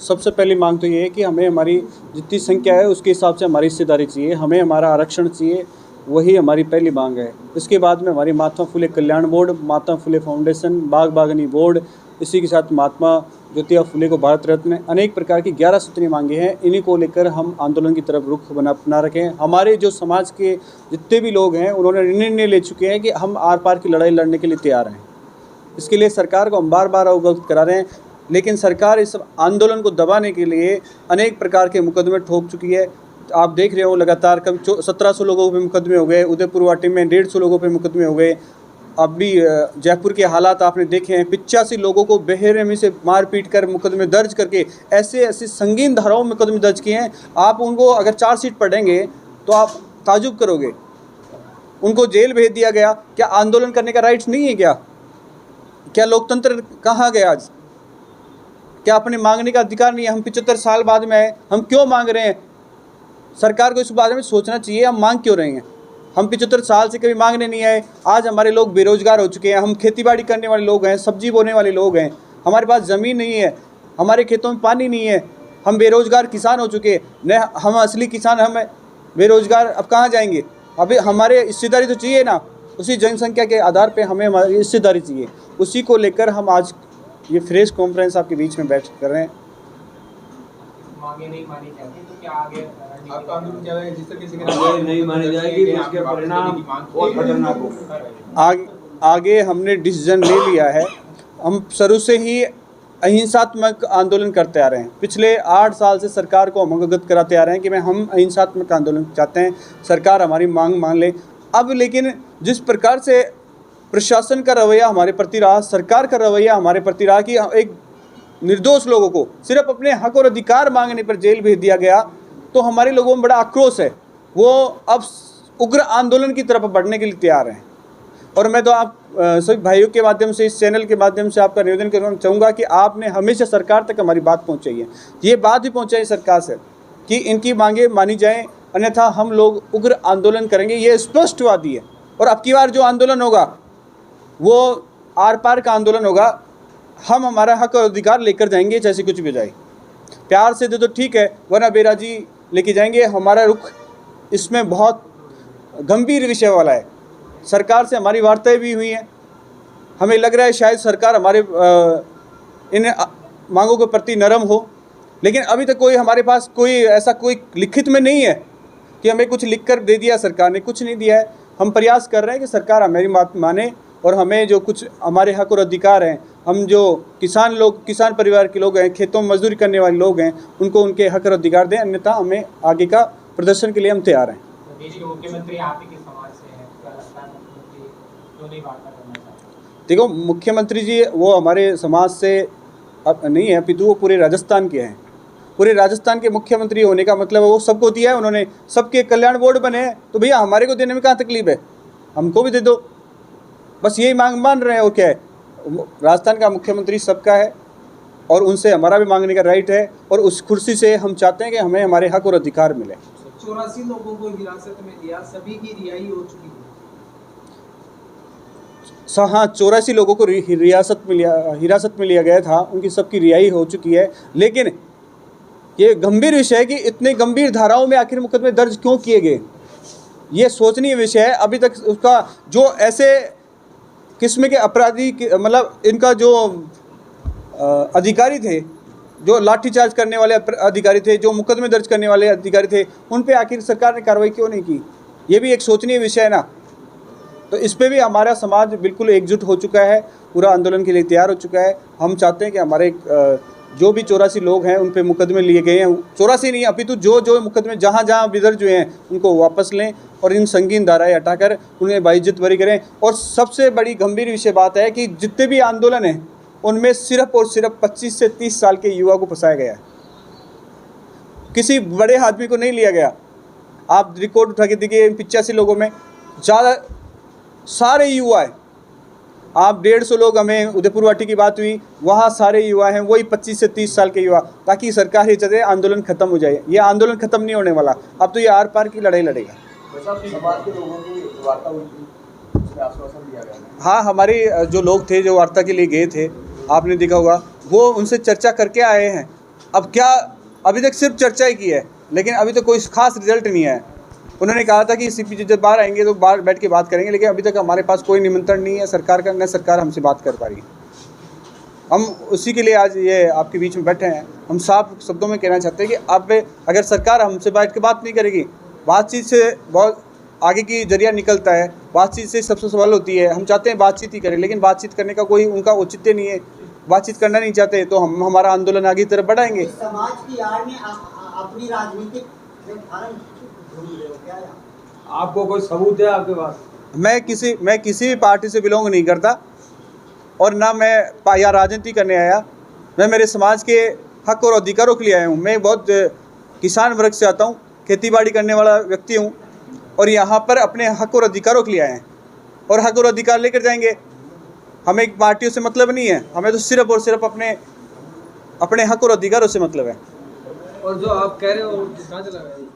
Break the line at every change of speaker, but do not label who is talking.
सबसे पहली मांग तो ये है कि हमें हमारी जितनी संख्या है उसके हिसाब से हमारी हिस्सेदारी चाहिए, हमें हमारा आरक्षण चाहिए, वही हमारी पहली मांग है। इसके बाद में हमारी महात्मा फुले कल्याण बोर्ड, महात्मा फुले फाउंडेशन, बाग बागनी बोर्ड, इसी के साथ महात्मा ज्योतिबा फुले को भारत रत्न, अनेक प्रकार की 11 सूत्रीय मांगे हैं। इन्हीं को लेकर हम आंदोलन की तरफ रुख बना रखे हैं। हमारे जो समाज के जितने भी लोग हैं उन्होंने निर्णय ले चुके हैं कि हम आर पार की लड़ाई लड़ने के लिए तैयार हैं। इसके लिए सरकार को हम बार बार अवगत करा रहे हैं, लेकिन सरकार इस आंदोलन को दबाने के लिए अनेक प्रकार के मुकदमे ठोक चुकी है। आप देख रहे हो लगातार कम 1700 लोगों पे मुकदमे हो गए, उदयपुर वाटी में 150 लोगों पे मुकदमे हो गए। अभी जयपुर के हालात आपने देखे हैं, 85 लोगों को बेरहमी से मार पीट कर मुकदमे दर्ज करके ऐसे संगीन धाराओं में मुकदमे दर्ज किए हैं। आप उनको अगर चार्जशीट पढ़ेंगे तो आप ताजुब करोगे। उनको जेल भेज दिया गया। क्या आंदोलन करने का राइट्स नहीं है? क्या लोकतंत्र कहाँ गया आज? क्या अपने मांगने का अधिकार नहीं है? हम 75 साल बाद में आए, हम क्यों मांग रहे हैं? सरकार को इस बारे में सोचना चाहिए, हम मांग क्यों रहे हैं। हम 75 साल से कभी मांगने नहीं आए। आज हमारे लोग बेरोजगार हो चुके हैं, हम खेतीबाड़ी करने वाले लोग हैं, सब्जी बोने वाले लोग हैं, हमारे पास ज़मीन नहीं है, हमारे खेतों में पानी नहीं है, हम बेरोजगार किसान हो चुके हैं। न हम असली किसान, हम बेरोजगार, अब कहाँ जाएंगे? अभी हमारे हिस्सेदारी तो चाहिए ना, उसी जनसंख्या के आधार पर हमें हमारी हिस्सेदारी चाहिए। उसी को लेकर हम आज ये फ्रेश कॉन्फ्रेंस आपके बीच में बैठ कर रहे हैं।
मांगे नहीं मानी जाती तो क्या आगे
आपका आंदोलन क्या है? जिस तरीके से नहीं मानी जाएगी तो उसके परिणाम और खतरनाक होगा।
आगे हमने डिसीजन ले लिया है। हम शुरू से ही अहिंसात्मक आंदोलन करते आ रहे हैं। पिछले 8 साल से सरकार को हम अवगत कराते आ रहे हैं कि हम अहिंसात्मक आंदोलन चाहते हैं, सरकार हमारी मांग मान ले। अब लेकिन जिस प्रकार से प्रशासन का रवैया हमारे प्रति रहा, सरकार का रवैया हमारे प्रति रहा कि एक निर्दोष लोगों को सिर्फ अपने हक और अधिकार मांगने पर जेल भेज दिया गया, तो हमारे लोगों में बड़ा आक्रोश है। वो अब उग्र आंदोलन की तरफ बढ़ने के लिए तैयार हैं। और मैं तो आप सभी भाइयों के माध्यम से, इस चैनल के माध्यम से आपका निवेदन करना चाहूँगा कि आपने हमेशा सरकार तक हमारी बात पहुँचाई है। ये बात भी पहुँचाई सरकार से कि इनकी मांगें मानी जाएँ, अन्यथा हम लोग उग्र आंदोलन करेंगे। ये स्पष्टवादी है। और अब की बार जो आंदोलन होगा वो आर पार का आंदोलन होगा। हम हमारा हक और अधिकार लेकर जाएंगे, जैसे कुछ भी जाए। प्यार से दे तो ठीक है, वरना बेराजी लेके जाएंगे। हमारा रुख इसमें बहुत गंभीर विषय वाला है। सरकार से हमारी वार्ताएं भी हुई हैं। हमें लग रहा है शायद सरकार हमारे इन मांगों के प्रति नरम हो, लेकिन अभी तक कोई हमारे पास कोई ऐसा कोई लिखित में नहीं है कि हमें कुछ लिख कर दे दिया। सरकार ने कुछ नहीं दिया है। हम प्रयास कर रहे हैं कि सरकार हमारी बात माने और हमें जो कुछ हमारे हक और अधिकार हैं, हम जो किसान परिवार के लोग हैं, खेतों में मजदूरी करने वाले लोग हैं, उनको उनके हक और अधिकार दें, अन्यथा हमें आगे का प्रदर्शन के लिए हम तैयार हैं।
देश के मुख्यमंत्री आप ही के समाज से हैं, क्या लगता है मुख्यमंत्री क्यों नहीं वार्ता करना चाहते?
देखो, मुख्यमंत्री जी वो हमारे समाज से अब नहीं है, अपितु वो पूरे राजस्थान के हैं। पूरे राजस्थान के मुख्यमंत्री होने का मतलब वो सबको दिया है उन्होंने, सबके कल्याण बोर्ड बने हैं, तो भैया हमारे को देने में कहाँ तकलीफ है? हमको भी दे दो, बस यही मांग मान रहे हैं। और क्या है, राजस्थान का मुख्यमंत्री सबका है और उनसे हमारा भी मांगने का राइट है, और उस कुर्सी से हम चाहते हैं कि हमें हमारे हक और अधिकार मिले।
84 लोगों को हिरासत में लिया, सभी की रिहाई हो चुकी है।
हाँ, 84 लोगों को हिरासत में लिया गया था, उनकी सबकी रिहाई हो चुकी है। लेकिन ये गंभीर विषय है कि इतने गंभीर धाराओं में आखिर मुकदमे दर्ज क्यों किए गए, ये सोचनीय विषय है। अभी तक उसका जो ऐसे किस्म के अपराधी, मतलब इनका जो अधिकारी थे, जो लाठीचार्ज करने वाले अधिकारी थे, जो मुकदमे दर्ज करने वाले अधिकारी थे, उन पे आखिर सरकार ने कार्रवाई क्यों नहीं की? ये भी एक सोचनीय विषय है ना। तो इस पे भी हमारा समाज बिल्कुल एकजुट हो चुका है, पूरा आंदोलन के लिए तैयार हो चुका है। हम चाहते हैं कि हमारे जो भी 84 लोग हैं उन पे मुकदमे लिए गए हैं, 84 नहीं अपितु जो मुकदमे जहाँ भी दर्ज हुए हैं उनको वापस लें और इन संगीन धाराएं हटाकर उन्हें बाइज्जत बरी करें। और सबसे बड़ी गंभीर विषय बात है कि जितने भी आंदोलन हैं उनमें सिर्फ और सिर्फ 25 से 30 साल के युवा को फंसाया गया है, किसी बड़े आदमी को नहीं लिया गया। आप रिकॉर्ड उठा के देखिए, 85 लोगों में ज़्यादा सारे युवा हैं। आप 150 लोग, हमें उदयपुर वाटी की बात हुई, वहाँ सारे युवा हैं, वही 25 से 30 साल के युवा, ताकि सरकार ये चाहते आंदोलन खत्म हो जाए। ये आंदोलन खत्म नहीं होने वाला, अब तो ये आर पार की लड़ाई लड़ेगा।
समाज के लोगों की वार्ता हुई थी, उसमें आश्वासन दिया गया।
हाँ, हमारे जो लोग थे जो वार्ता के लिए गए थे, आपने देखा होगा, वो उनसे चर्चा करके आए हैं अब क्या, अभी तक सिर्फ चर्चा ही की है, लेकिन अभी तक कोई खास रिजल्ट नहीं है। उन्होंने कहा था कि सीपी जब बाहर आएंगे तो बाहर बैठ के बात करेंगे, लेकिन अभी तक हमारे पास कोई निमंत्रण नहीं है सरकार का, न सरकार हमसे बात कर पा रही है। हम उसी के लिए आज ये आपके बीच में बैठे हैं। हम साफ शब्दों में कहना चाहते हैं कि अब अगर सरकार हमसे बैठ के बात नहीं करेगी, बातचीत से बहुत आगे की जरिया निकलता है, बातचीत से सबसे सवाल होती है। हम चाहते हैं बातचीत ही करें, लेकिन बातचीत करने का कोई उनका औचित्य नहीं है, बातचीत करना नहीं चाहते, तो हम हमारा आंदोलन आगे तरफ बढ़ाएंगे।
समाज की आड़ में अपनी राजनीतिक फार्म ढूंढ रहे हो क्या?
आपको कोई सबूत है आपके पास?
मैं किसी भी पार्टी से बिलोंग नहीं करता और ना मैं यहाँ राजनीति करने आया। मैं मेरे समाज के हक और अधिकारों के लिए आया हूँ। मैं बहुत किसान वर्ग से आता हूँ, खेतीबाड़ी करने वाला व्यक्ति हूँ और यहाँ पर अपने हक और अधिकारों के लिए आए हैं और हक और अधिकार लेकर जाएंगे। हमें एक पार्टियों से मतलब नहीं है, हमें तो सिर्फ और सिर्फ अपने हक और अधिकारों से मतलब है।
और जो आप कह रहे हो कहाँ चला गया?